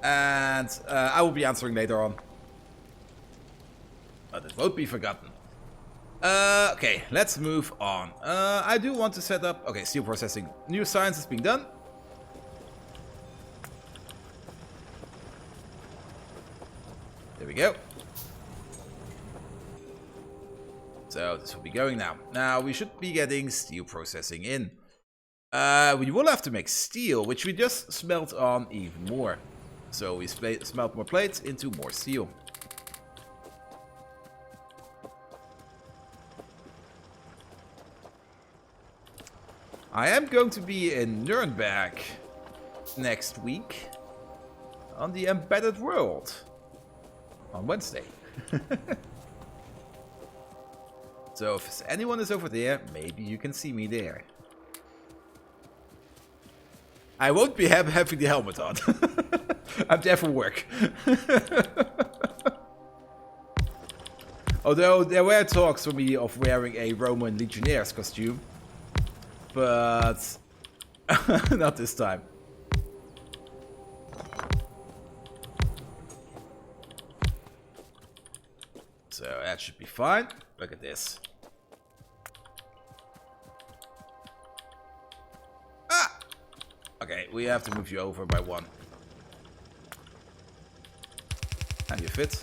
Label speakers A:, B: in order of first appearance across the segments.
A: And I will be answering later on. But it won't be forgotten. Okay, let's move on. I do want to set up... Okay, steel processing. New science is being done. There we go. So this will be going now. Now we should be getting steel processing in. We will have to make steel, which we just smelt on even more. So we smelt more plates into more steel. I am going to be in Nuremberg next week on the Embedded World on Wednesday. So if anyone is over there, maybe you can see me there. I won't be having the helmet on. I'm there for work. Although there were talks for me of wearing a Roman Legionnaire's costume. But not this time. So that should be fine. Look at this. Ah! Okay, we have to move you over by one. And you fit.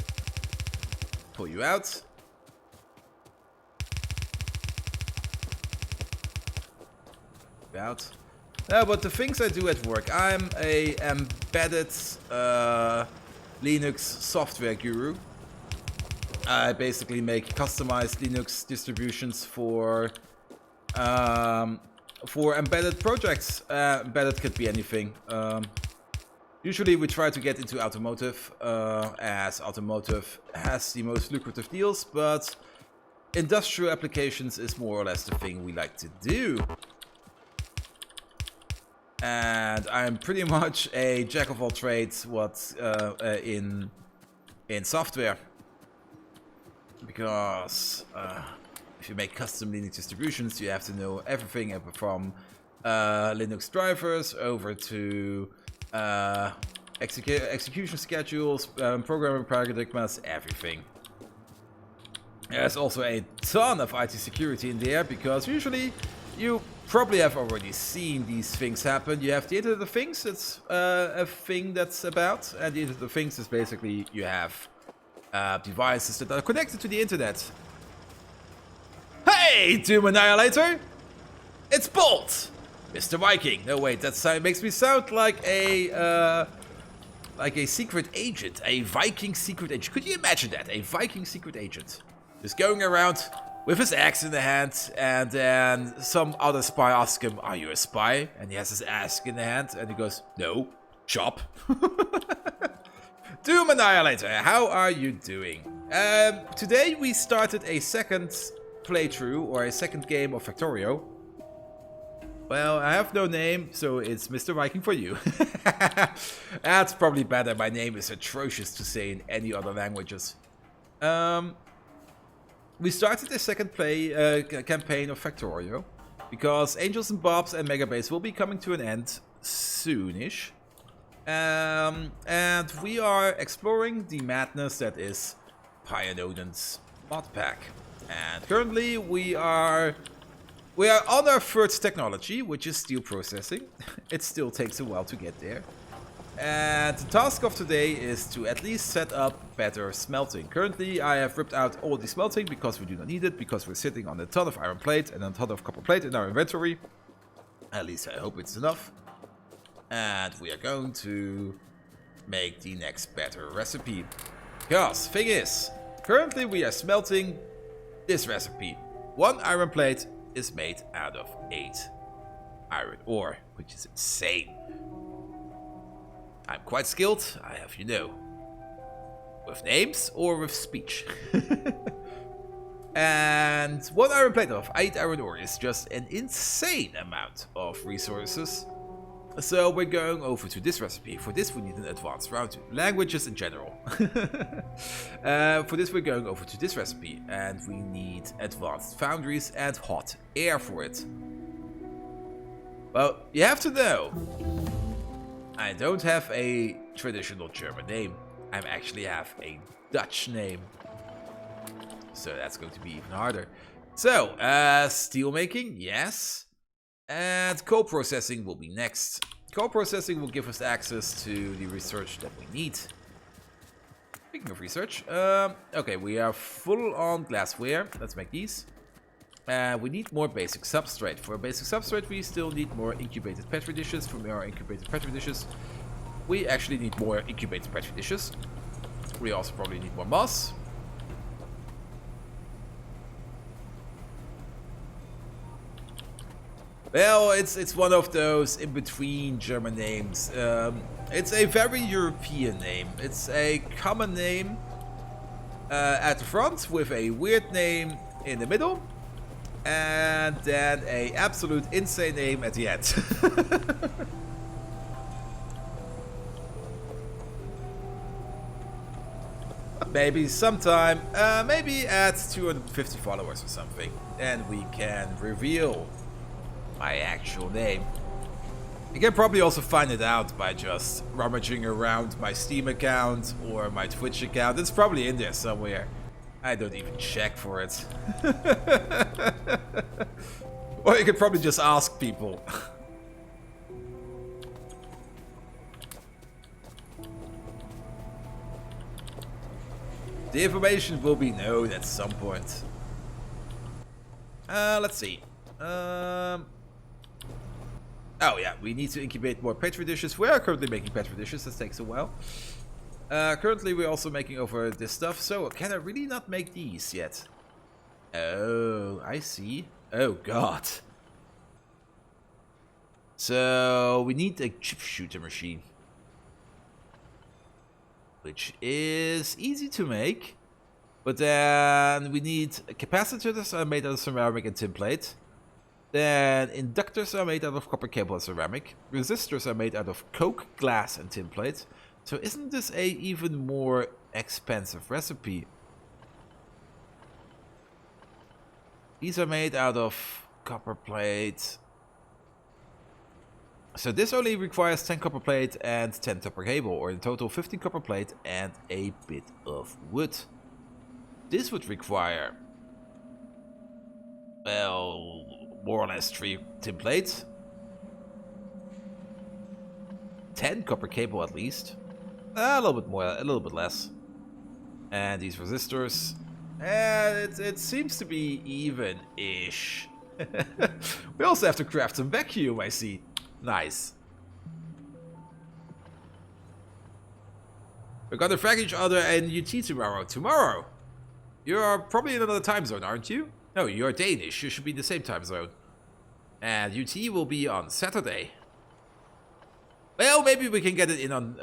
A: Pull you out. Out. But the things I do at work, I'm a embedded Linux software guru. I basically make customized Linux distributions for embedded projects. Embedded could be anything. Usually we try to get into automotive, as automotive has the most lucrative deals, but industrial applications is more or less the thing we like to do. And I'm pretty much a jack of all trades in software. Because if you make custom Linux distributions, you have to know everything from Linux drivers over to execution schedules, programming paradigmas, everything. There's also a ton of IT security in there, because usually you probably have already seen these things happen. You have the Internet of Things, it's a thing that's about, and the Internet of Things is basically you have devices that are connected to the internet. Hey, Doom Annihilator! It's Bolt! Mr. Viking. No, wait, that makes me sound like a secret agent. A Viking secret agent. Could you imagine that? A Viking secret agent. Just going around with his axe in the hand, and then some other spy asks him, "Are you a spy?" And he has his axe in the hand, and he goes, "No, chop." Doom Annihilator, how are you doing? Today we started a second playthrough, or a second game of Factorio. Well, I have no name, so it's Mr. Viking for you. That's probably better. My name is atrocious to say in any other languages. We started a second campaign of Factorio, because Angels and Bobs and Megabase will be coming to an end soonish. And we are exploring the madness that is Pyanodon's mod pack. And currently we are on our third technology, which is steel processing. It still takes a while to get there. And the task of today is to at least set up better smelting. Currently I have ripped out all the smelting because we do not need it, because we're sitting on a ton of iron plate and a ton of copper plate in our inventory. At least I hope it's enough. And we are going to make the next better recipe. Because, thing is, currently we are smelting this recipe. 1 iron plate is made out of 8 iron ore, which is insane. I'm quite skilled, I have you know. With names or with speech. And 1 iron plate of 8 iron ore is just an insane amount of resources. So we're going over to this recipe. For this we need an advanced routing. Languages in general. For this we're going over to this recipe. And we need advanced foundries and hot air for it. Well, you have to know, I don't have a traditional German name. I actually have a Dutch name. So that's going to be even harder. So, steel making, yes. And co-processing will be next. Co-processing will give us access to the research that we need. Speaking of research, okay, we are full on glassware. Let's make these. We need more basic substrate. For a basic substrate, we still need more incubated petri dishes. For more incubated petri dishes, we actually need more incubated petri dishes. We also probably need more moss. Well, it's one of those in-between German names. It's a very European name. It's a common name at the front with a weird name in the middle. And then a absolute insane name at the end. Maybe sometime, maybe at 250 followers or something. Then we can reveal my actual name. You can probably also find it out by just rummaging around my Steam account or my Twitch account. It's probably in there somewhere. I don't even check for it. Or you could probably just ask people. The information will be known at some point. Let's see. Oh yeah, we need to incubate more petri dishes. We are currently making petri dishes. This takes a while. Currently we're also making over this stuff. So can I really not make these yet? Oh, I see. Oh god. So we need a chip shooter machine, which is easy to make. But then we need capacitors are made out of ceramic and tin plate. Then inductors are made out of copper cable and ceramic. Resistors are made out of coke, glass, and tin plate. So isn't this a even more expensive recipe? These are made out of copper plate. So this only requires 10 copper plate and 10 copper cable, or in total 15 copper plate and a bit of wood. This would require, well, more or less 3 tin plates, 10 copper cable at least, a little bit more, a little bit less, and these resistors, and it seems to be even-ish. We also have to craft some vacuum, I see. Nice. We're gonna frag each other in UT tomorrow. Tomorrow? You're probably in another time zone, aren't you? No, you're Danish. You should be in the same time zone. And UT will be on Saturday. Well, maybe we can get it in on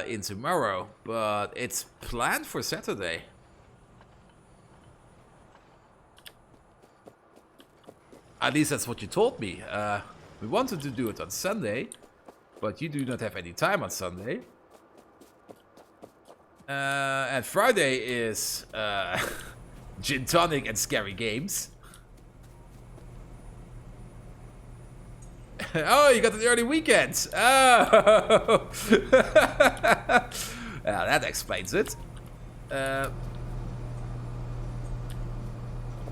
A: in tomorrow, but it's planned for Saturday. At least that's what you told me. We wanted to do it on Sunday, but you do not have any time on Sunday. And Friday is gin tonic and scary games. Oh, you got an early weekend. Oh, well, that explains it.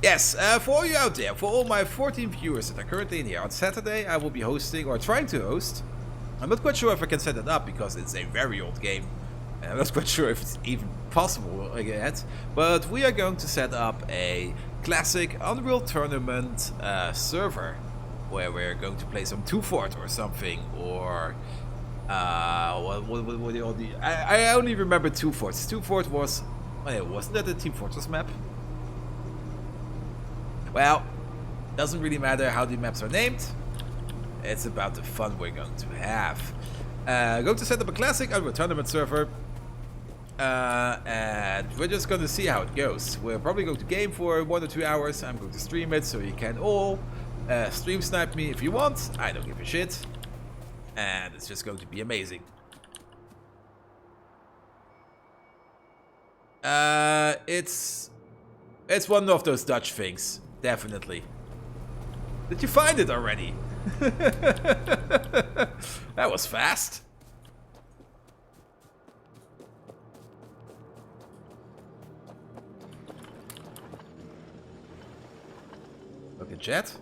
A: Yes, for all you out there, for all my 14 viewers that are currently in here, on Saturday I will be hosting, or trying to host. I'm not quite sure if I can set it up because it's a very old game. I'm not quite sure if it's even possible yet, but we are going to set up a classic Unreal Tournament server where we're going to play some Two Fort or something, or what are all the? I only remember Two Forts. Two Fort was, wasn't that the Team Fortress map? Well, doesn't really matter how the maps are named. It's about the fun we're going to have. Going to set up a classic Unreal Tournament server. And we're just going to see how it goes. We're probably going to game for 1 or 2 hours. I'm going to stream it, so you can all stream snipe me if you want. I don't give a shit. And it's just going to be amazing. It's one of those Dutch things. Definitely. Did you find it already? That was fast. Okay, jet.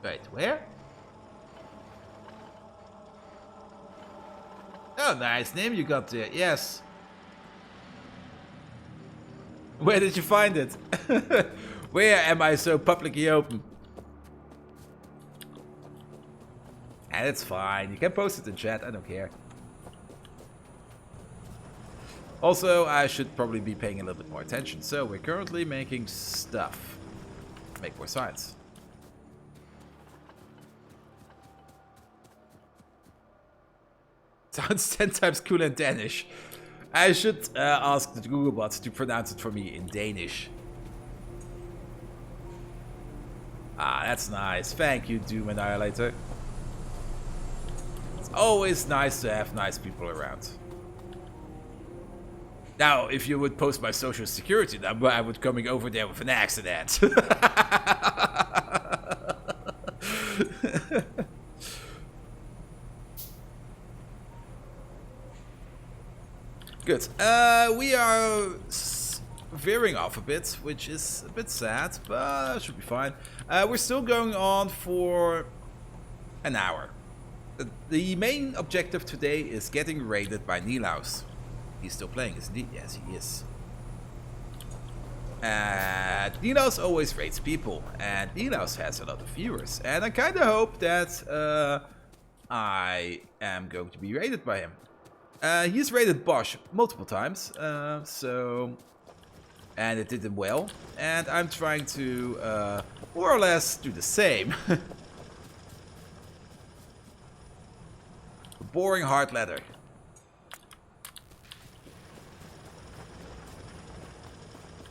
A: Wait, where? Oh, nice name you got there. Yes. Where did you find it? Where am I so publicly open? And it's fine. You can post it in chat. I don't care. Also, I should probably be paying a little bit more attention. So, we're currently making stuff. Make more science. Sounds 10 times cooler in Danish. I should ask the Google bot to pronounce it for me in Danish. Ah, that's nice. Thank you, Doom Annihilator. It's always nice to have nice people around. Now, if you would post my social security number, I would coming over there with an accident. Good. We are veering off a bit, which is a bit sad, but should be fine. We're still going on for an hour. The main objective today is getting raided by Nilaus. He's still playing, isn't he? Yes, he is. And Nilaus always rates people, and Nilaus has a lot of viewers. And I kind of hope that I am going to be raided by him. He's raided Bosch multiple times, and it did him well. And I'm trying to more or less do the same. Boring hard leather.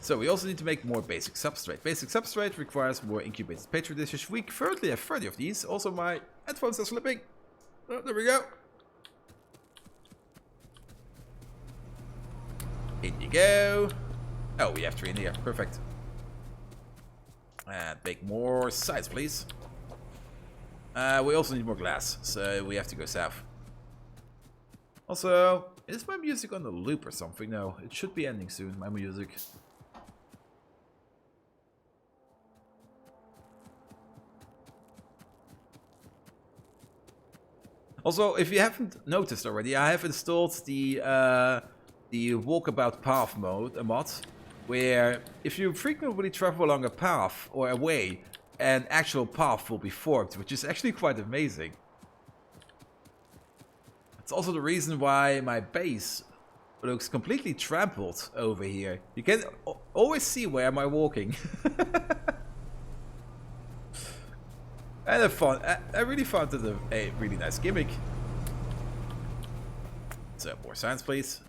A: So we also need to make more basic substrate. Basic substrate requires more incubated petri dishes. We currently have 30 of these. Also my headphones are slipping. Oh, there we go. In you go. Oh, we have 3 in here. Perfect. And make more sides, please. We also need more glass, so we have to go south. Also, is my music on the loop or something? No, it should be ending soon, my music. Also, if you haven't noticed already, I have installed the walkabout path mod, where if you frequently travel along a path or a way, an actual path will be formed, which is actually quite amazing. It's also the reason why my base looks completely trampled over here. You can always see where am I walking. And I really found it a really nice gimmick. So, more science, please.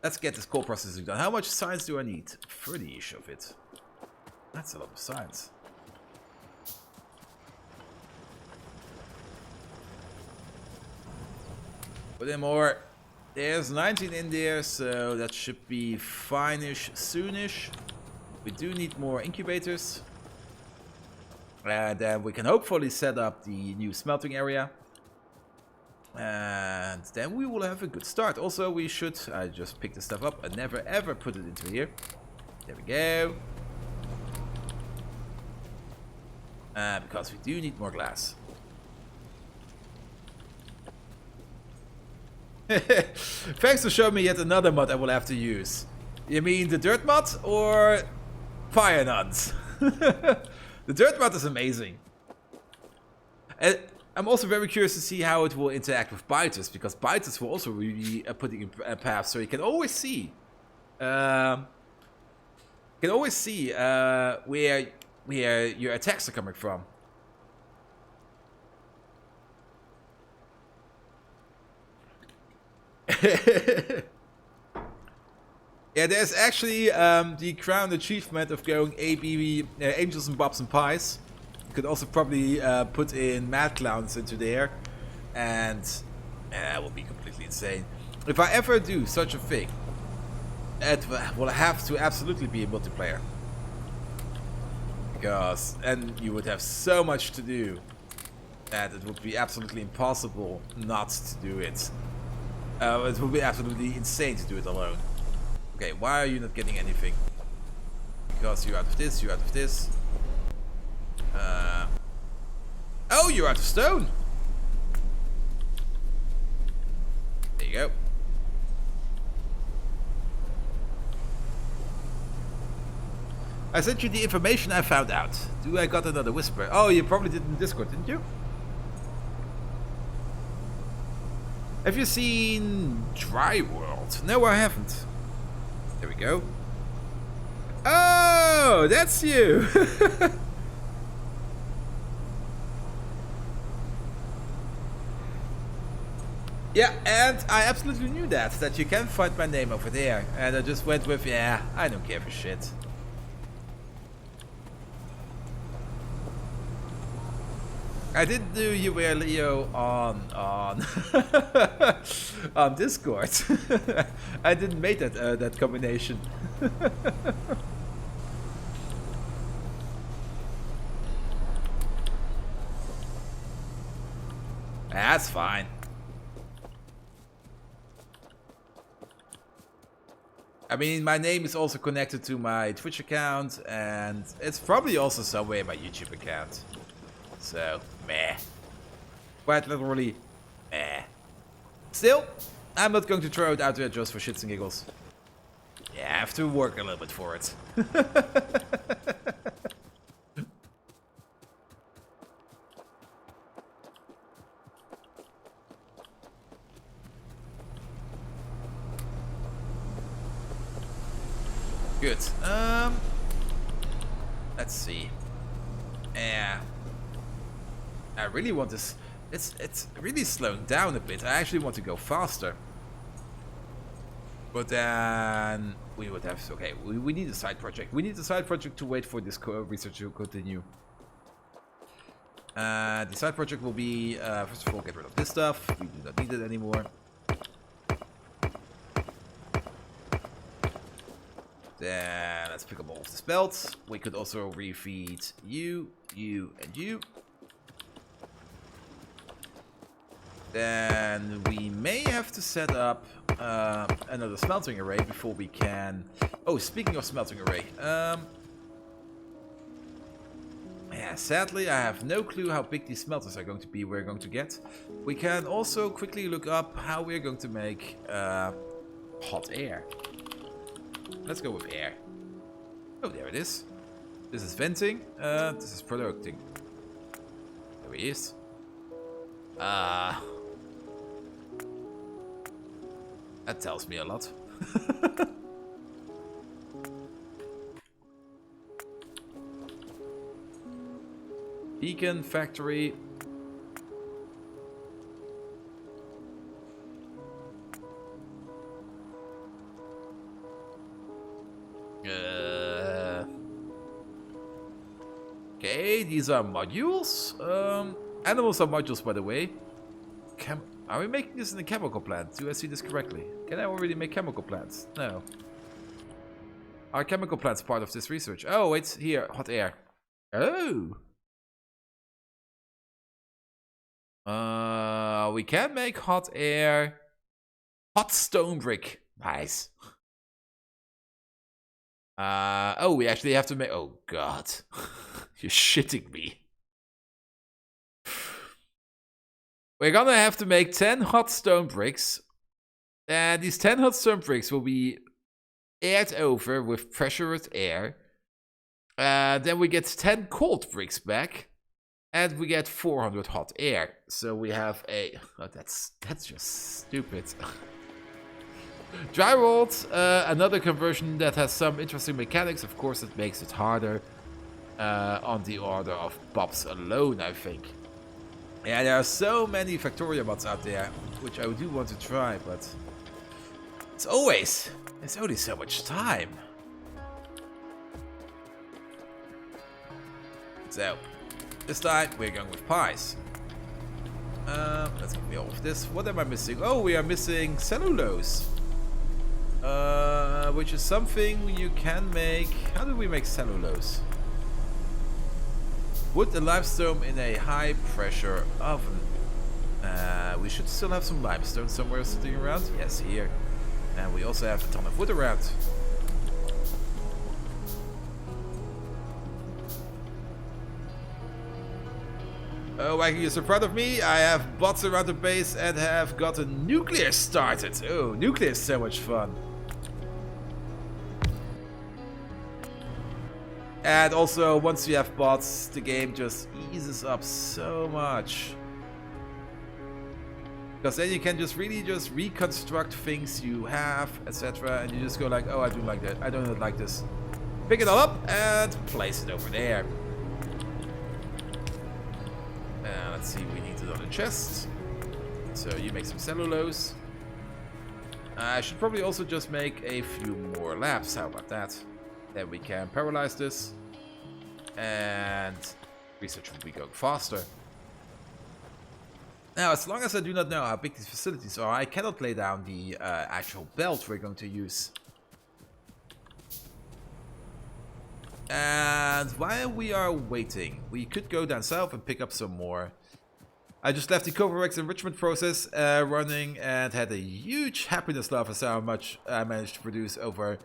A: Let's get this core processing done. How much science do I need? 30-ish of it. That's a lot of science. Put in more. There's 19 in there, so that should be fine-ish, soonish. We do need more incubators. And then we can hopefully set up the new smelting area. And then we will have a good start. Also, we should... I just picked this stuff up and never ever put it into here. There we go. Because we do need more glass. Thanks for showing me yet another mod I will have to use. You mean the dirt mod or Pyanodons? The dirt mod is amazing. And I'm also very curious to see how it will interact with biters, because biters will also be putting in paths, so you can always see. Where your attacks are coming from. Yeah, there's actually the crown achievement of going AB Angels and Bobs and Pies. You could also probably put in Mad Clowns into there, and that will be completely insane. If I ever do such a thing, it will have to absolutely be a multiplayer. because then you would have so much to do that it would be absolutely impossible not to do it. It would be absolutely insane to do it alone. Okay, why are you not getting anything? Because you're out of this, you're out of this. Oh, you're out of stone! There you go. I sent you the information I found out. Do I got another whisper? Oh, you probably did in Discord, didn't you? Have you seen Dry World? No, I haven't. There we go. Oh, that's you! Yeah, and I absolutely knew that you can find my name over there. And I just went with, yeah, I don't care for shit. I didn't know you were Leo on on Discord. I didn't make that combination. That's fine. I mean, my name is also connected to my Twitch account, and it's probably also somewhere in my YouTube account. So, meh. Quite literally, meh. Still, I'm not going to throw it out there just for shits and giggles. Yeah, I have to work a little bit for it. Good. Let's see. Yeah. I really want this. It's really slowing down a bit. I actually want to go faster. But then we would have. Okay, we need a side project. We need a side project to wait for this research to continue. The side project will be first of all, get rid of this stuff. We do not need it anymore. Then let's pick up all of this belt. We could also refeed you, you, and you. Then we may have to set up another smelting array before we can... Oh, speaking of smelting array. Yeah, sadly I have no clue how big these smelters are going to be we're going to get. We can also quickly look up how we're going to make hot air. Let's go with air. Oh, there it is. This is venting. This is producing. There he is. That tells me a lot. Beacon factory. Okay, these are modules. Animals are modules, by the way. Are we making this in a chemical plant? Do I see this correctly? Can I already make chemical plants? No. Are chemical plants part of this research? Oh, wait, here, hot air. Oh. We can make hot air. Hot stone brick. Nice. Oh, we actually have to make... Oh, God. You're shitting me. We're gonna have to make 10 hot stone bricks. And these 10 hot stone bricks will be aired over with pressurized air. Then we get 10 cold bricks back. And we get 400 hot air. So we have a... Oh, that's just stupid. Dry World, another conversion that has some interesting mechanics. Of course, it makes it harder. On the order of Bobs alone, I think. Yeah, there are so many Factoria mods out there, which I do want to try, but it's only so much time. So, this time we're going with pies. Let's give me all of this. What am I missing? Oh, we are missing cellulose. Which is something you can make. How do we make cellulose? Wood and limestone in a high pressure oven. We should still have some limestone somewhere sitting around. Yes, here. And we also have a ton of wood around. Oh, Viking, you're so proud of me. I have bots around the base and have got a nuclear started. Oh, nuclear is so much fun. And also, once you have bots, the game just eases up so much. Because then you can just really just reconstruct things you have, etc. And you just go like, oh, I do like that. I don't like this. Pick it all up and place it over there. Let's see, we need another chest. So you make some cellulose. I should probably also just make a few more labs. How about that? Then we can paralyze this. And research will be going faster. Now, as long as I do not know how big these facilities are, I cannot lay down the actual belt we're going to use. And while we are waiting, we could go down south and pick up some more. I just left the Coverx enrichment process running and had a huge happiness level for how much I managed to produce over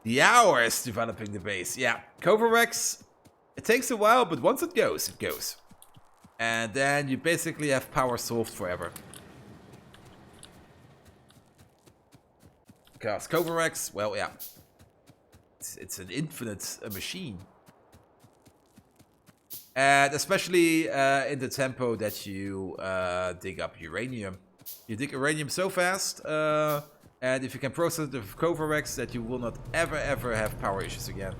A: the hours developing the base. Yeah, Coverx, it takes a while, but once it goes, it goes. And then you basically have power solved forever. Because Coverx, well, yeah. It's an infinite machine. And especially in the tempo that you dig up uranium. You dig uranium so fast, and if you can process it with Coverx, that you will not ever have power issues again.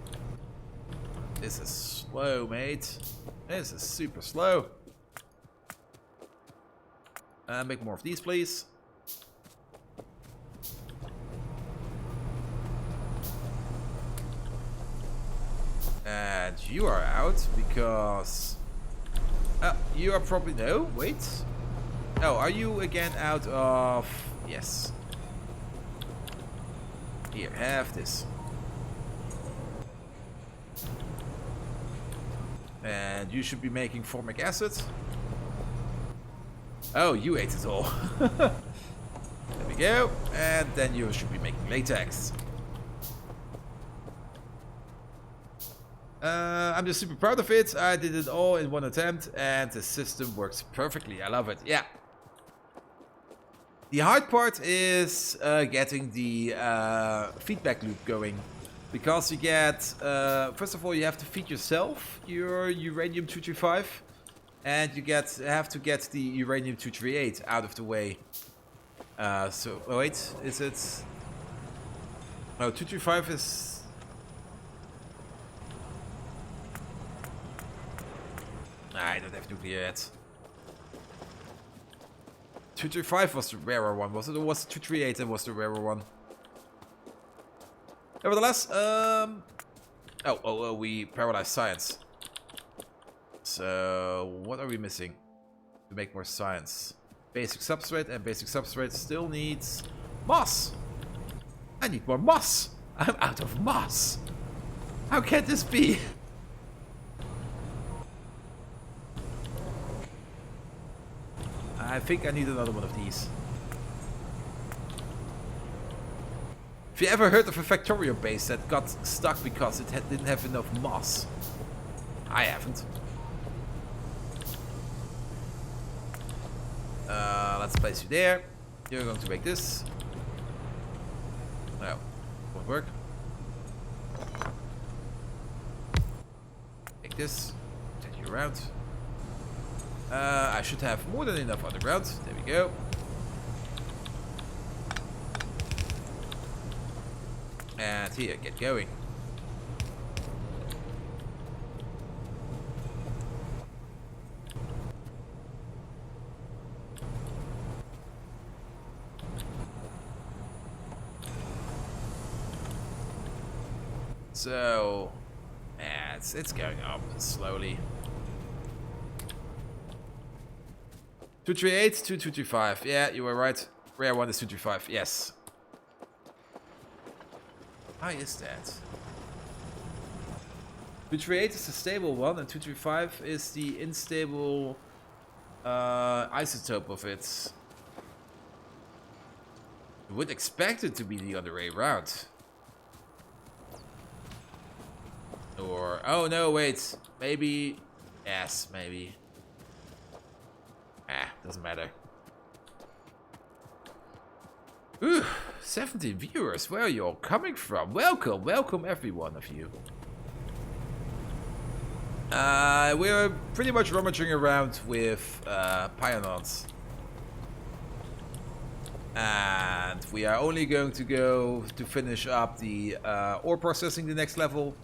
A: This is slow, mate. This is super slow. Make more of these, please. And you are out because... you are probably... No, wait. Oh, are you again out of... Yes. Here, have this. And you should be making formic acid. Oh, you ate it all. There we go. And then you should be making latex. I'm just super proud of it. I did it all in one attempt and the system works perfectly. I love it. Yeah. The hard part is getting the feedback loop going. Because you get, first of all, you have to feed yourself your uranium-235. And you have to get the uranium-238 out of the way. So, oh wait, is it... No, 235 is... I don't have nuclear yet. 235 was the rarer one, was it? Or was it 238 that was the rarer one? Nevertheless, we paralyzed science. So, what are we missing to make more science? Basic substrate, and basic substrate still needs moss. I need more moss. I'm out of moss. How can this be? I think I need another one of these. Have you ever heard of a Factorio base that got stuck because it didn't have enough moss? I haven't. Let's place you there. You're going to make this. No, won't work. Make this. Take you around. I should have more than enough underground. There we go. And here, get going. So, yeah, it's going up slowly. 238, 2235. Yeah, you were right. Rare one is 235. Yes. Why is that? 238 is the stable one, and 235 is the unstable isotope of it. You would expect it to be the other way around. Or, oh no, wait. Maybe, yes, maybe. Doesn't matter. Ooh, 17 viewers. Where are you all coming from? Welcome, welcome every one of you. We're pretty much rummaging around with Pyanodons. And we are only going to go to finish up the ore processing the next level.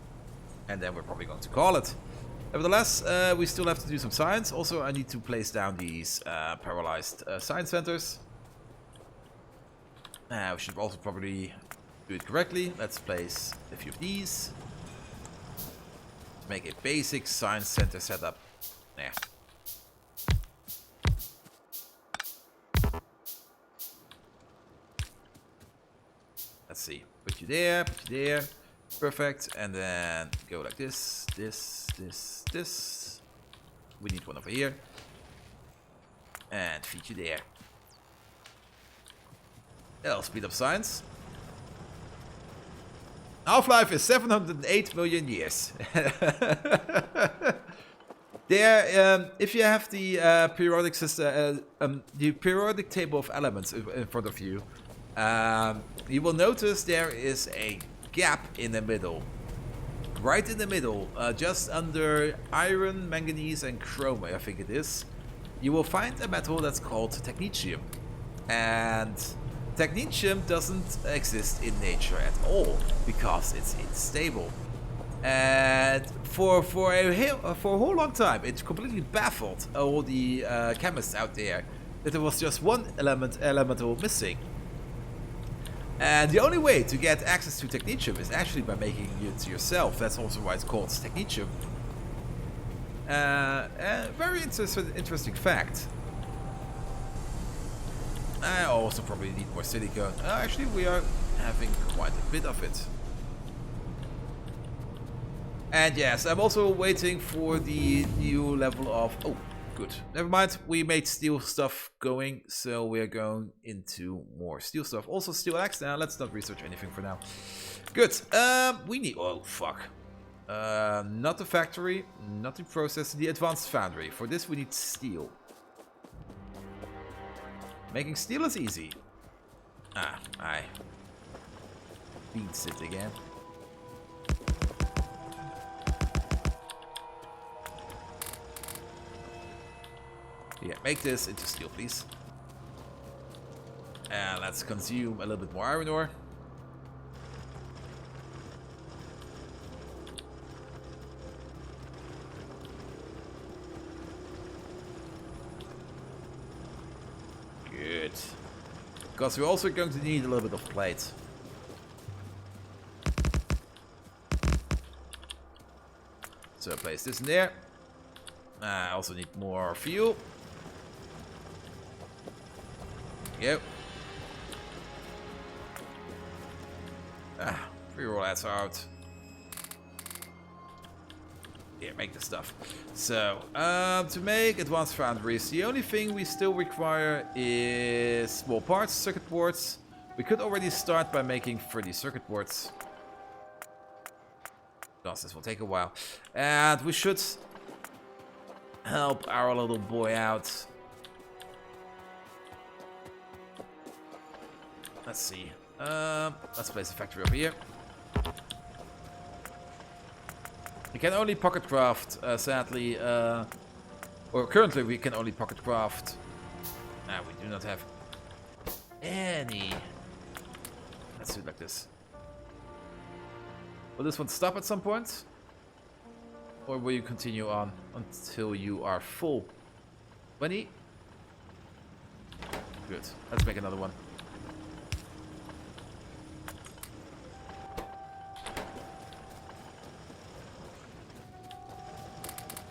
A: And then we're probably going to call it. Nevertheless, we still have to do some science. Also, I need to place down these paralyzed science centers. We should also probably do it correctly. Let's place a few of these. Make a basic science center setup. Yeah. Let's see. Put you there, put you there. Perfect. And then go like this, this, this, this. We need one over here. And feed you there. That'll speed up science. Half-life is 708 million years. There, if you have the periodic system, the periodic table of elements in front of you, you will notice there is a gap in the middle. Right in the middle, just under iron, manganese, and chrome, I think it is. You will find a metal that's called technetium, and technetium doesn't exist in nature at all because it's unstable. And for a whole long time, it completely baffled all the chemists out there that there was just one elemental missing. And the only way to get access to technetium is actually by making it yourself. That's also why it's called technetium. Very interesting fact. I also probably need more silicone. Actually, we are having quite a bit of it. And yes, I'm also waiting for the new level of... Oh, good. Never mind. We made steel stuff going, so we're going into more steel stuff. Also steel axe. Now, let's not research anything for now. Good. We need... Oh, fuck. Not the factory, not the process, the advanced foundry. For this, we need steel. Making steel is easy. I beats it again. Yeah, make this into steel, please. And let's consume a little bit more iron ore. Good. Because we're also going to need a little bit of plate. So place this in there. I also need more fuel. Yep. Free roll ads out. Yeah, make the stuff. So, to make advanced foundries, the only thing we still require is small parts, circuit boards. We could already start by making 30 circuit boards. Because this will take a while. And we should help our little boy out. Let's see. Let's place a factory over here. We can only pocket craft, sadly, or currently we can only pocket craft. We do not have any. Let's do it like this. Will this one stop at some point? Or will you continue on until you are full? 20? Good. Let's make another one.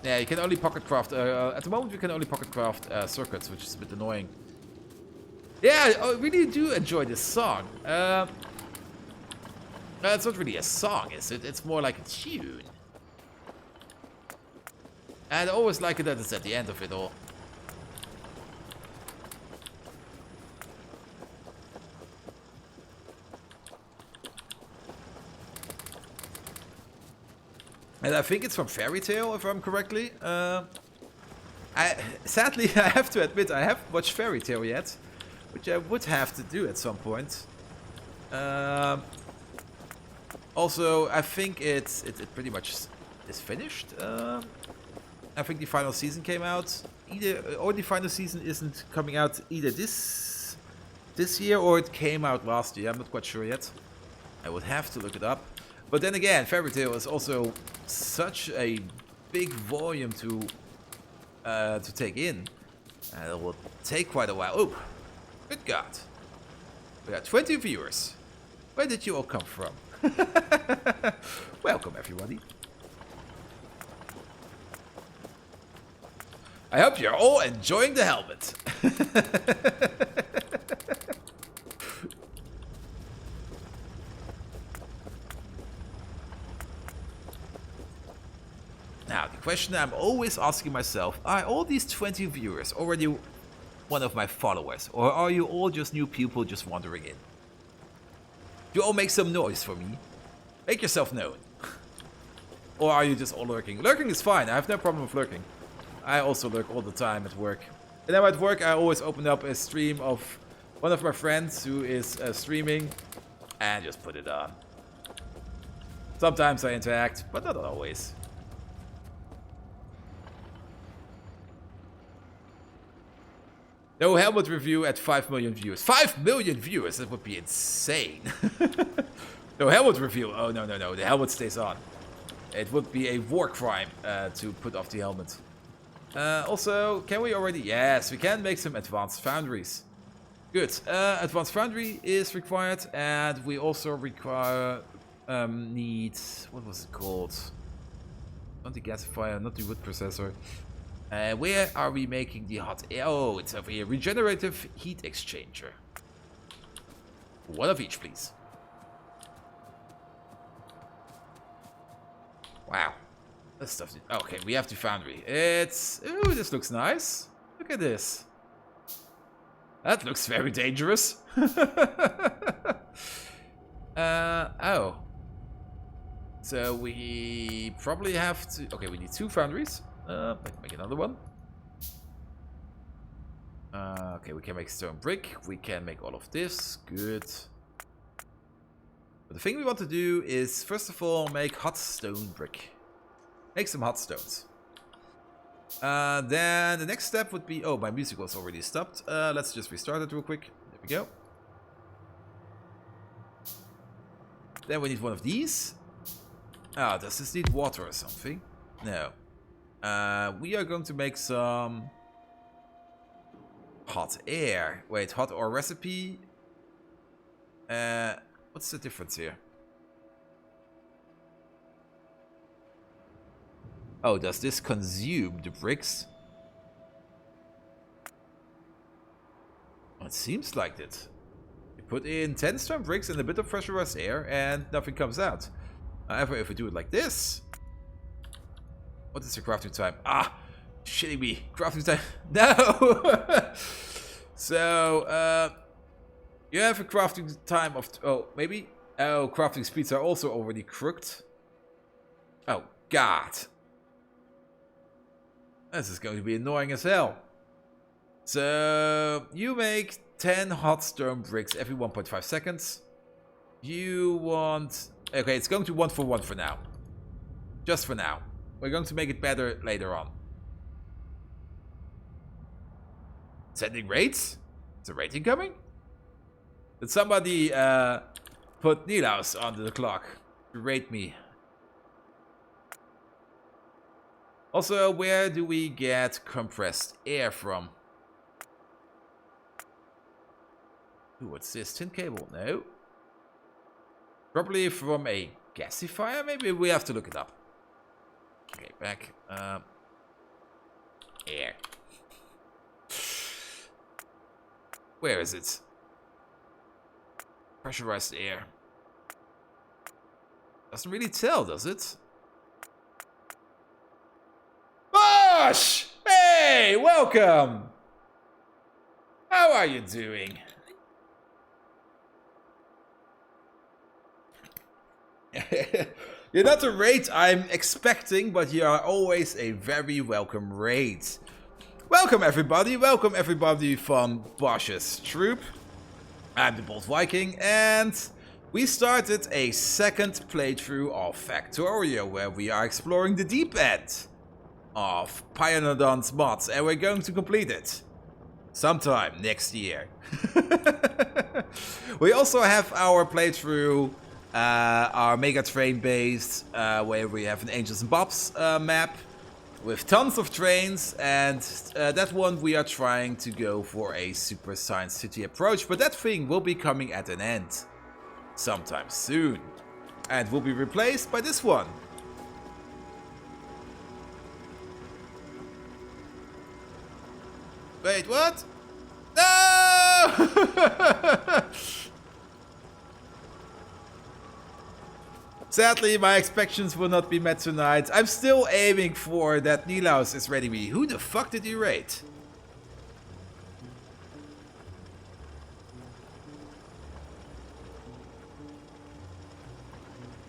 A: Yeah, you can only pocket craft. At the moment, we can only pocket craft circuits, which is a bit annoying. Yeah, I really do enjoy this song. It's not really a song, is it? It's more like a tune. And I always like it that it's at the end of it all. And I think it's from Fairy Tail, if I'm correctly. Sadly, I have to admit, I haven't watched Fairy Tail yet, which I would have to do at some point. Also, I think it pretty much is finished. I think the final season came out. Or the final season isn't coming out either this year or it came out last year. I'm not quite sure yet. I would have to look it up. But then again, Fairy Tail is also such a big volume to take in. And it will take quite a while. Oh, good God. We got 20 viewers. Where did you all come from? Welcome, everybody. I hope you're all enjoying the helmet. Now, the question I'm always asking myself, are all these 20 viewers already one of my followers? Or are you all just new people just wandering in? You all make some noise for me. Make yourself known. Or are you just all lurking? Lurking is fine, I have no problem with lurking. I also lurk all the time at work. And then at work I always open up a stream of one of my friends who is streaming and just put it on. Sometimes I interact, but not always. No helmet review at 5 million views. 5 million viewers? That would be insane. No helmet review. Oh, no, no, no. The helmet stays on. It would be a war crime to put off the helmet. Also, can we already... Yes, we can make some advanced foundries. Good. Advanced foundry is required. And we also require... need... What was it called? Not the gasifier, not the wood processor. Where are we making the hot air? Oh, it's over here. Regenerative heat exchanger. One of each, please. Wow. This stuff. Okay, we have the foundry. It's... Ooh, this looks nice. Look at this. That looks very dangerous. Oh. So we probably have to... Okay, we need 2 foundries. Let's make another one. Okay, we can make stone brick. We can make all of this. Good. But the thing we want to do is, first of all, make hot stone brick. Make some hot stones. Then the next step would be... Oh, my music was already stopped. Let's just restart it real quick. There we go. Then we need one of these. Ah, does this need water or something? No. We are going to make some hot air. Wait, hot ore recipe. What's the difference here? Oh, does this consume the bricks? It seems like it. You put in 10 stone bricks and a bit of pressurized air and nothing comes out. However, if we do it like this... What is the crafting time? Ah! Shitting me. Crafting time. No! So, you have a crafting time of... Oh, maybe? Oh, crafting speeds are also already crooked. Oh, God. This is going to be annoying as hell. So, you make 10 hot stone bricks every 1.5 seconds. You want... Okay, it's going to 1 for 1 for now. Just for now. We're going to make it better later on. Sending rates? Is a rating coming? Did somebody put Nilaus on the clock to rate me? Also, where do we get compressed air from? Ooh, what's this? Tin cable? No. Probably from a gasifier? Maybe we have to look it up. Okay, back. Air. Where is it? Pressurized air. Doesn't really tell, does it? welcome! How are you doing? You're not the raid I'm expecting, but you are always a very welcome raid. Welcome everybody from Bosch's troop. I'm the Bold Viking, and we started a second playthrough of Factorio, where we are exploring the deep end of Pyanodon's mods, and we're going to complete it sometime next year. We also have our playthrough, our Mega Train based, where we have an Angels and Bobs map with tons of trains, and that one we are trying to go for a Super Science City approach, but that thing will be coming at an end sometime soon, and will be replaced by this one. Wait, what? No! Sadly, my expectations will not be met tonight. I'm still aiming for that Nilaus is raiding me. Who the fuck did you raid?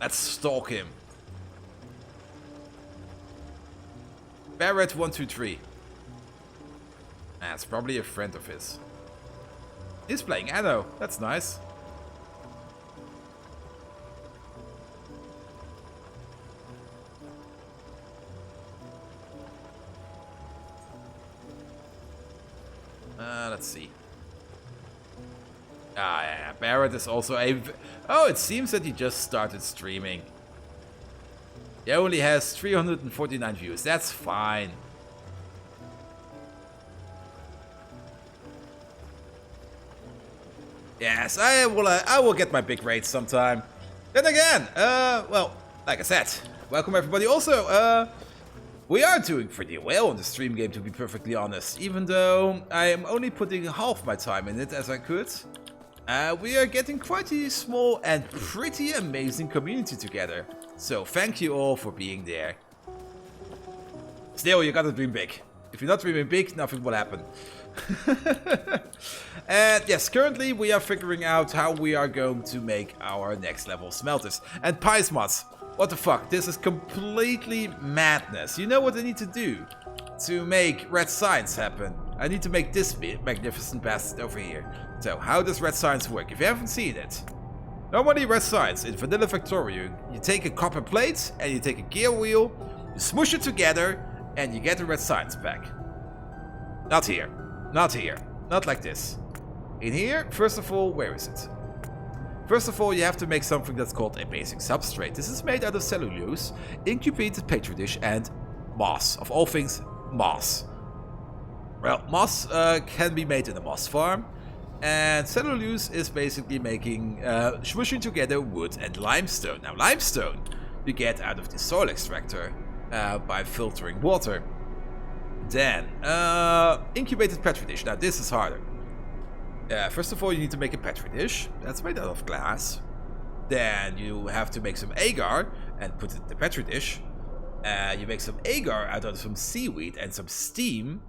A: Let's stalk him. Barrett 123. That's probably a friend of his. He's playing Anno. That's nice. Let's see. Ah, yeah, Barrett is also a... Oh, it seems that he just started streaming. He only has 349 views. That's fine. Yes, I will get my big raid sometime. Then again, well, like I said, welcome everybody. Also, we are doing pretty well on the stream game, to be perfectly honest. Even though I am only putting half my time in it as I could. We are getting quite a small and pretty amazing community together. So thank you all for being there. Still, you gotta dream big. If you're not dreaming big, nothing will happen. And yes, currently we are figuring out how we are going to make our next level smelters. And Pies mods, what the fuck, this is completely madness. You know what I need to do to make red science happen? I need to make this magnificent bastard over here. So how does red science work? If you haven't seen it, normally red science in Vanilla Factorio, you take a copper plate and you take a gear wheel, you smoosh it together, and you get a red science pack. Not here. Not here. Not like this. In here, first of all, where is it? First of all, you have to make something that's called a basic substrate. This is made out of cellulose, incubated petri dish, and moss. Of all things, moss. Well, moss can be made in a moss farm, and cellulose is basically making, smushing together wood and limestone. Now, limestone you get out of the soil extractor by filtering water. Then, incubated petri dish. Now, this is harder. First of all, you need to make a petri dish. That's made out of glass. Then you have to make some agar and put it in the petri dish. You make some agar out of some seaweed and some steam.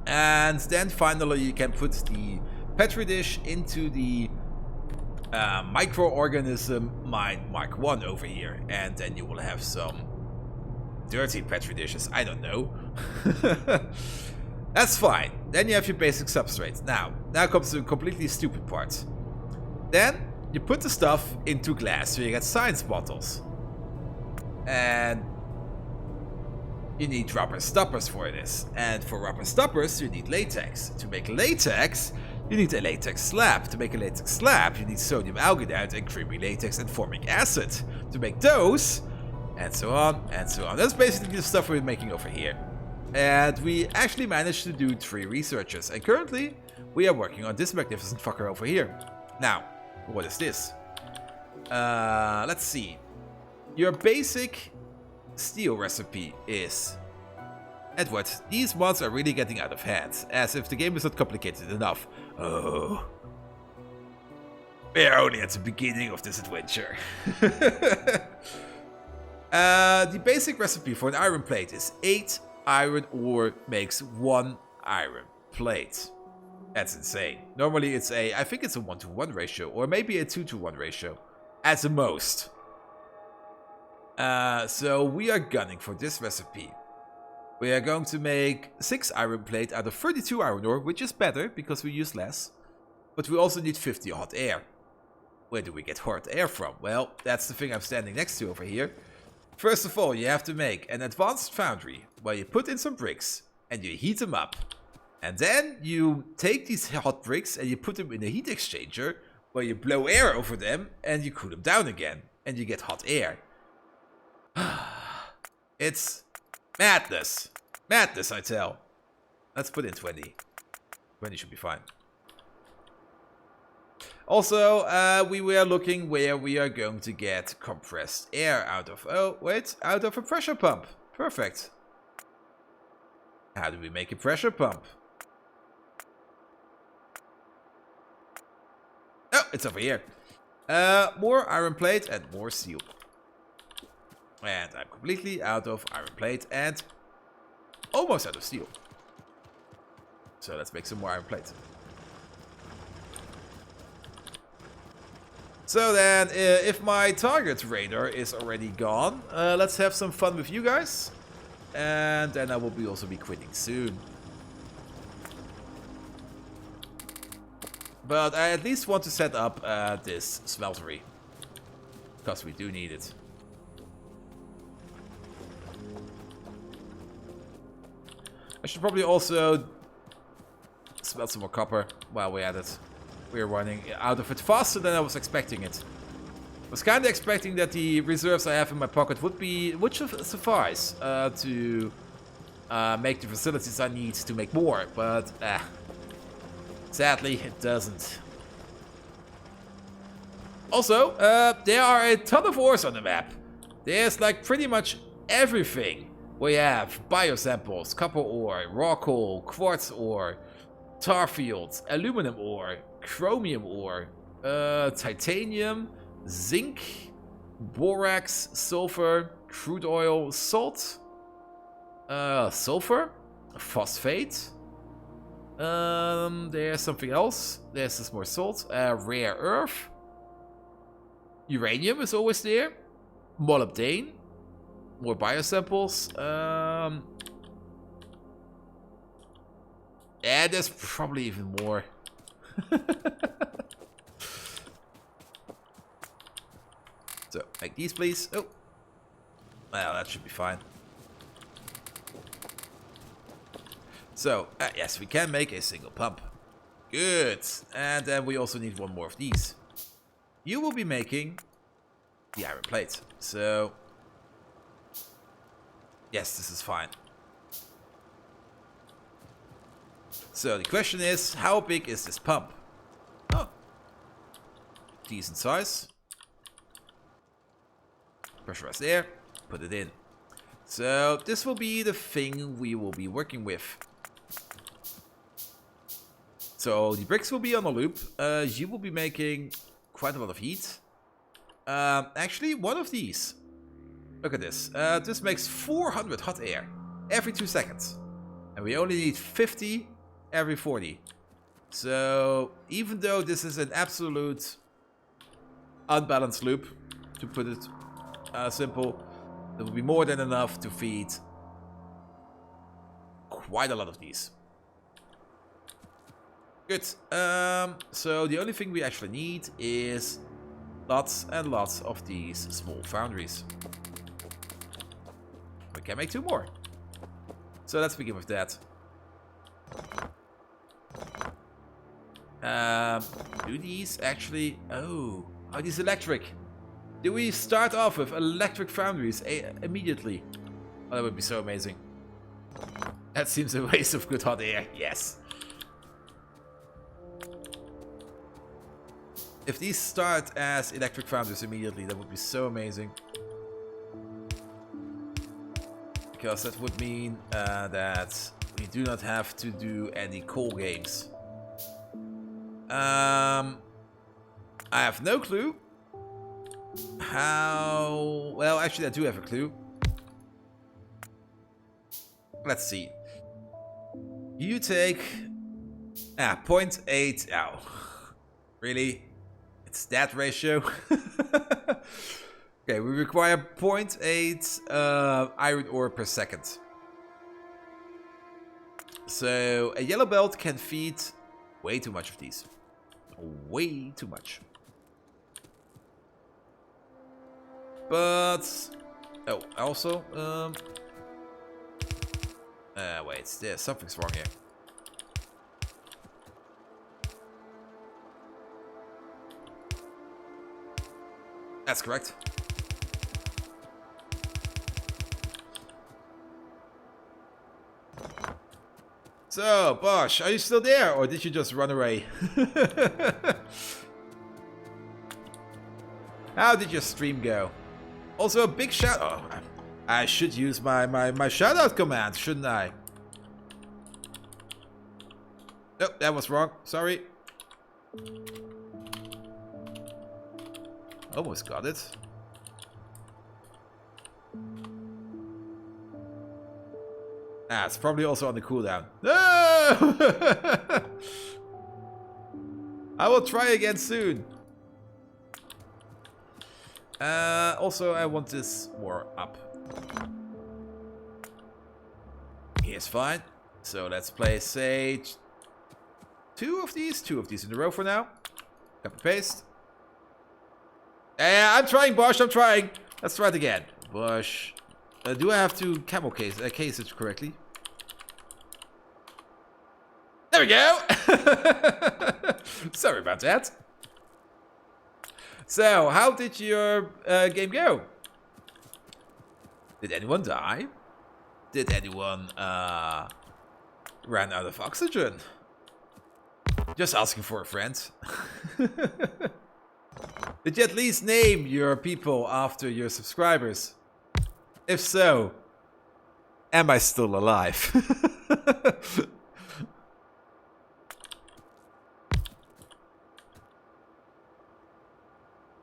A: And then finally you can put the petri dish into the microorganism mine Mark 1 over here. And then you will have some dirty petri dishes. I don't know. That's fine. Then you have your basic substrate. Now comes the completely stupid part. Then you put the stuff into glass, so you get science bottles. And you need rubber stoppers for this. And for rubber stoppers, you need latex. To make latex, you need a latex slab. To make a latex slab, you need sodium alginate and creamy latex and formic acid. To make those, and so on, and so on. That's basically the stuff we're making over here. And we actually managed to do 3 researches. And currently, we are working on this magnificent fucker over here. Now, what is this? Let's see. Your basic steel recipe is... Edward, these mods are really getting out of hand. As if the game is not complicated enough. Oh. We're only at the beginning of this adventure. The basic recipe for an iron plate is 8 iron ore makes 1 iron plate. That's insane. Normally it's I think it's a 1-to-1 ratio, or maybe a 2-to-1 ratio, at the most. So we are gunning for this recipe. We are going to make 6 iron plate out of 32 iron ore, which is better because we use less. But we also need 50 hot air. Where do we get hot air from? Well, that's the thing I'm standing next to over here. First of all, you have to make an advanced foundry where you put in some bricks and you heat them up. And then you take these hot bricks and you put them in a heat exchanger where you blow air over them and you cool them down again. And you get hot air. It's madness. Madness, I tell. Let's put in 20. 20 should be fine. Also, we were looking where we are going to get compressed air out of. Oh, wait, out of a pressure pump. Perfect. How do we make a pressure pump? Oh, it's over here. More iron plate and more steel. And I'm completely out of iron plate and almost out of steel. So let's make some more iron plate. So then, if my target radar is already gone, let's have some fun with you guys. And then I will also be quitting soon. But I at least want to set up this smeltery. Because we do need it. I should probably also smelt some more copper while we're at it. We're running out of it faster than I was expecting it. I was kind of expecting that the reserves I have in my pocket would suffice to make the facilities I need to make more, but sadly it doesn't. Also, there are a ton of ores on the map. There's like pretty much everything. We have biosamples, copper ore, raw coal, quartz ore, tar fields, aluminum ore, chromium ore, titanium, zinc, borax, sulfur, crude oil, salt, sulfur, phosphate. There's something else. There's some more salt, rare earth. Uranium is always there. Molybdane. More biosamples. Yeah, there's probably even more. So, make these, please. Oh. Well, that should be fine. So, yes, we can make a single pump. Good. And then we also need one more of these. You will be making the iron plate. So, yes, this is fine. So the question is, how big is this pump? Oh, decent size. Pressurized air, put it in. So this will be the thing we will be working with. So the bricks will be on a loop. You will be making quite a lot of heat. Actually, one of these. Look at this. This makes 400 hot air every 2 seconds. And we only need 50 every 40. So even though this is an absolute unbalanced loop, to put it simple, there will be more than enough to feed quite a lot of these. Good. So the only thing we actually need is lots and lots of these small foundries. We can make 2 more. So let's begin with that. Do these actually... Oh, are these electric? Do we start off with electric foundries immediately? Oh, that would be so amazing. That seems a waste of good hot air. Yes. If these start as electric foundries immediately, that would be so amazing. Because that would mean that we do not have to do any coal games. I have no clue how... Well, actually I do have a clue. Let's see. You take 0.8. Ow. Really? It's that ratio? Okay, we require 0.8 iron ore per second. So a yellow belt can feed way too much of these. Way too much. But oh, also wait, there's something's wrong here. That's correct. So, Bosch, are you still there, or did you just run away? How did your stream go? Also, a big shout. Oh, I should use my shout out command, shouldn't I? Nope, that was wrong. Sorry. Almost got it. Ah, it's probably also on the cooldown. No! I will try again soon. Also, I want this more up. Here's fine. So let's place, say, two of these in a row for now. Copy paste. I'm trying, Bosch. I'm trying. Let's try it again. Bosch. Do I have to camo case it correctly? There we go. Sorry about that. So, how did your game go? Did anyone die? Did anyone run out of oxygen? Just asking for a friend. Did you at least name your people after your subscribers? If so, am I still alive?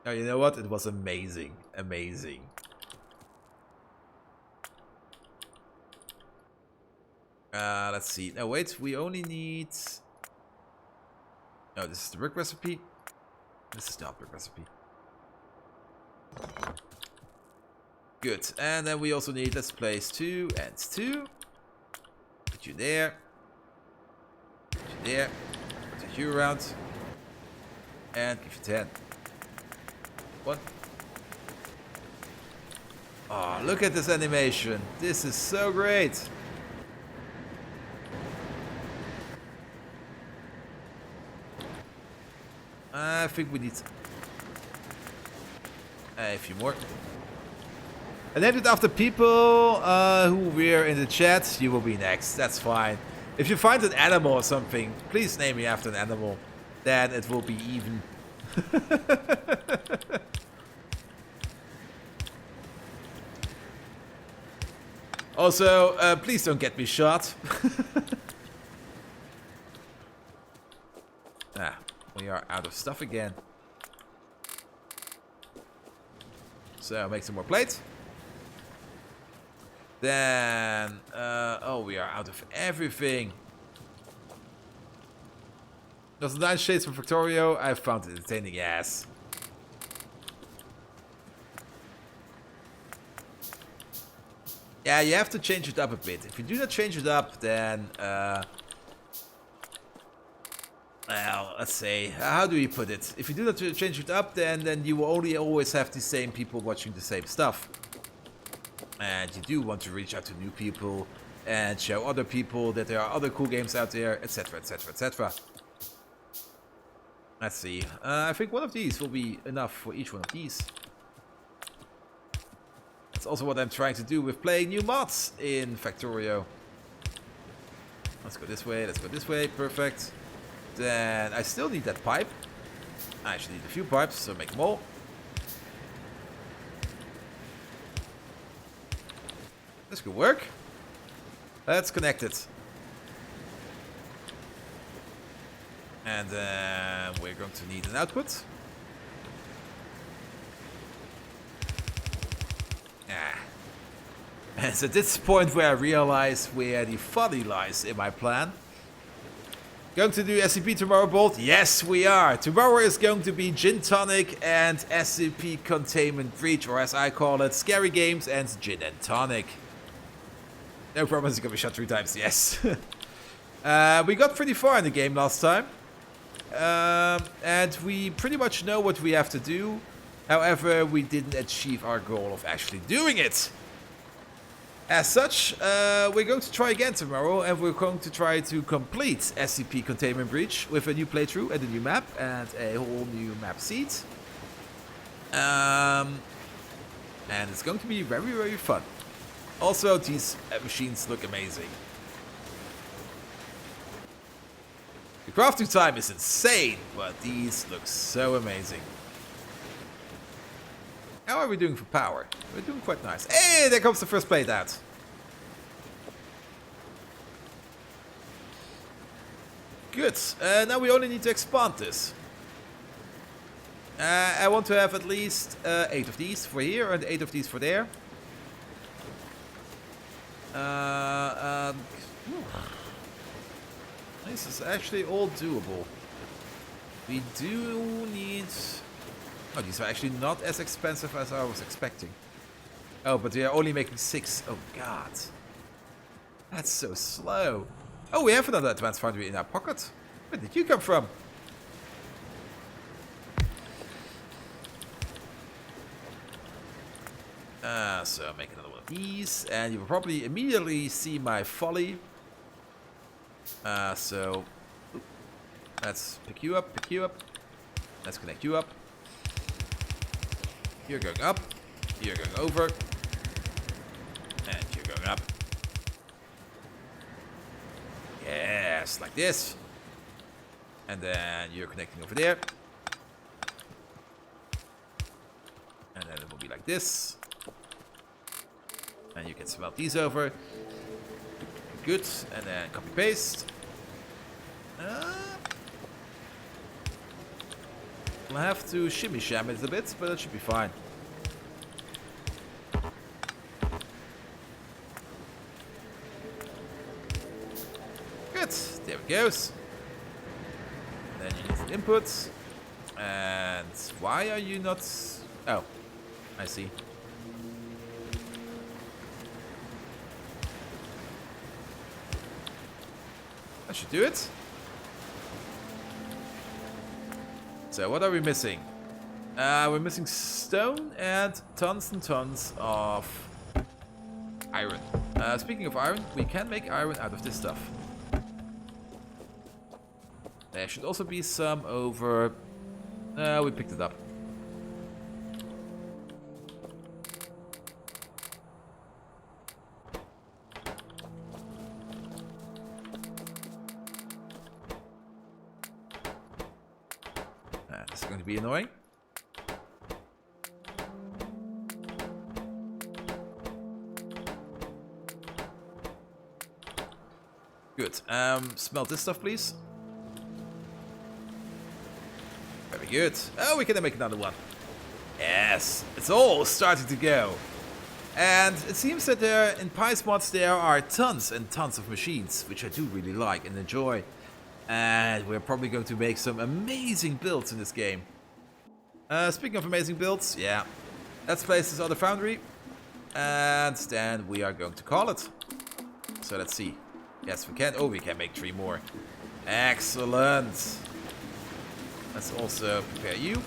A: Oh, you know what? It was amazing. Amazing. Let's see. No, wait. We only need... No, this is the brick recipe. This is not brick recipe. Good. And then we also need... Let's place 2 and 2. Put you there. Put you there. Put you around. And give you 10. What? Oh, look at this animation. This is so great. I think we need a few more. I named it after people who were in the chat. You will be next. That's fine. If you find an animal or something, please name me after an animal. Then it will be even. Also, please don't get me shot. We are out of stuff again. So, make some more plates. Then, oh, we are out of everything. Those 9 shades from Factorio, I found it entertaining, yes. Yeah, you have to change it up a bit. If you do not change it up, then, well, let's say, how do you put it? If you do not change it up, then you will only always have the same people watching the same stuff. And you do want to reach out to new people and show other people that there are other cool games out there, etc, etc, etc. Let's see. I think one of these will be enough for each one of these. That's also what I'm trying to do with playing new mods in Factorio. Let's go this way, let's go this way, perfect. Then I still need that pipe. I actually need a few pipes, so make them all. This could work. Let's connect it. And then we're going to need an output. And it's at this point where I realize where the folly lies in my plan. Going to do SCP tomorrow, Bolt? Yes, we are. Tomorrow is going to be Gin Tonic and SCP Containment Breach, or as I call it, Scary Games and Gin and Tonic. No problem, it's going to be shot 3 times, yes. We got pretty far in the game last time. And we pretty much know what we have to do. However, we didn't achieve our goal of actually doing it. As such, we're going to try again tomorrow, and we're going to try to complete SCP Containment Breach with a new playthrough and a new map and a whole new map seed. And it's going to be very, very fun. Also, these machines look amazing. The crafting time is insane, but these look so amazing. How are we doing for power? We're doing quite nice. Hey, there comes the first plate out. Good. Now we only need to expand this. I want to have at least 8 of these for here and 8 of these for there. This is actually all doable. We do need... Oh, these are actually not as expensive as I was expecting. Oh, but we are only making 6. Oh, God. That's so slow. Oh, we have another advanced foundry in our pocket. Where did you come from? So make another one of these. And you will probably immediately see my folly. So... Let's pick you up, pick you up. Let's connect you up. You're going up. You're going over. And you're going up. Yes, like this. And then you're connecting over there. And then it will be like this. And you can smelt these over. Good. And then copy paste. I'll have to shimmy sham it a bit, but it should be fine. Good, there it goes. Then you need the inputs. And why are you not... Oh, I see. That should do it. So what are we missing? We're missing stone and tons of iron. Speaking of iron, we can make iron out of this stuff. There should also be some over... we picked it up. This is going to be annoying. Good. Smelt this stuff, please. Very good. Oh, we can make another one. Yes, it's all starting to go. And it seems that there, in PySmods, there are tons and tons of machines, which I do really like and enjoy. And we're probably going to make some amazing builds in this game. Speaking of amazing builds, yeah. Let's place this other foundry. And then we are going to call it. So let's see. Yes, we can. Oh, we can make 3 more. Excellent. Let's also prepare you.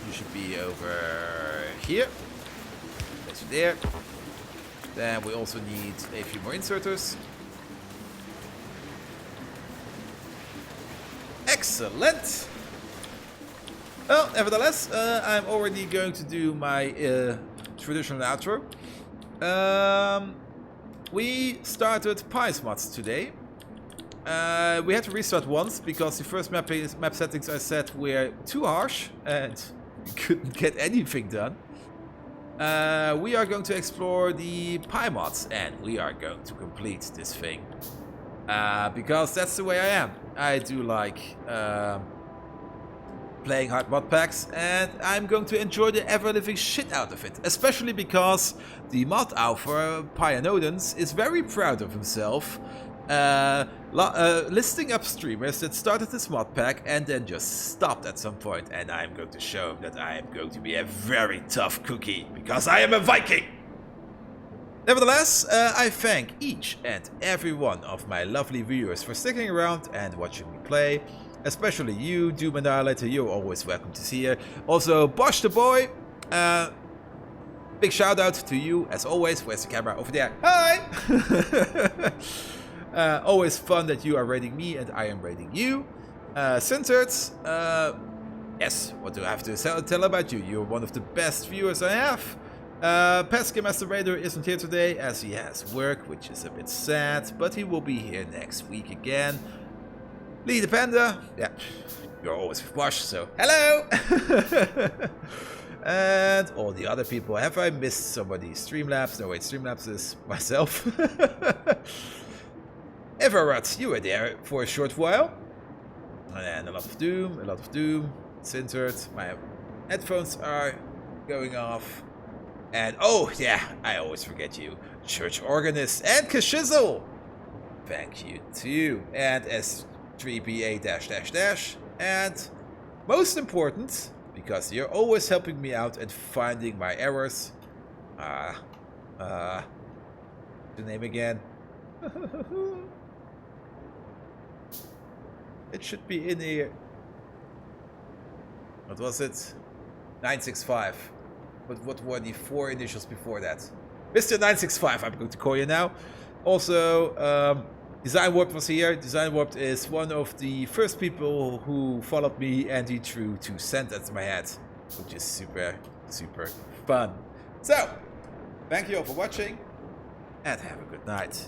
A: You should be over here. Place you there. Then we also need a few more inserters. Excellent. Well, nevertheless, I'm already going to do my traditional outro. We started PySmods today. We had to restart once because the first map settings I set were too harsh and couldn't get anything done. We are going to explore the PyMods and we are going to complete this thing. Because that's the way I am. I do like playing hard mod packs, and I'm going to enjoy the ever-living shit out of it. Especially because the mod author, Pyanodon, is very proud of himself listing up streamers that started this mod pack and then just stopped at some point, and I'm going to show him that I am going to be a very tough cookie, because I am a Viking! Nevertheless, I thank each and every one of my lovely viewers for sticking around and watching me play. Especially you, Doom Annihilator, you're always welcome to see here. Also, Bosch the Boy, big shout out to you, as always. Where's the camera? Over there. Hi! Always fun that you are raiding me and I am raiding you. Centered, yes, what do I have to tell about you? You're one of the best viewers I have. Pesky Master Raider isn't here today as he has work, which is a bit sad, but he will be here next week again. Lee the Panda, yeah, you're always with Bosch, so hello! And all the other people. Have I missed somebody? Streamlabs? No, wait, Streamlabs is myself. Everett, you were there for a short while. And a lot of Doom, Centered. My headphones are going off. And oh yeah, I always forget you. Church Organist and Kashizzle. Thank you too. And S3BA and most important, because you're always helping me out and finding my errors. The name again. It should be in here. What was it? 965. But what were the 4 initials before that? Mr. 965, I'm going to call you now. Also, Design Warped was here. Design Warped is one of the first people who followed me and he threw 2 cents at my head, which is super, super fun. So, thank you all for watching and have a good night.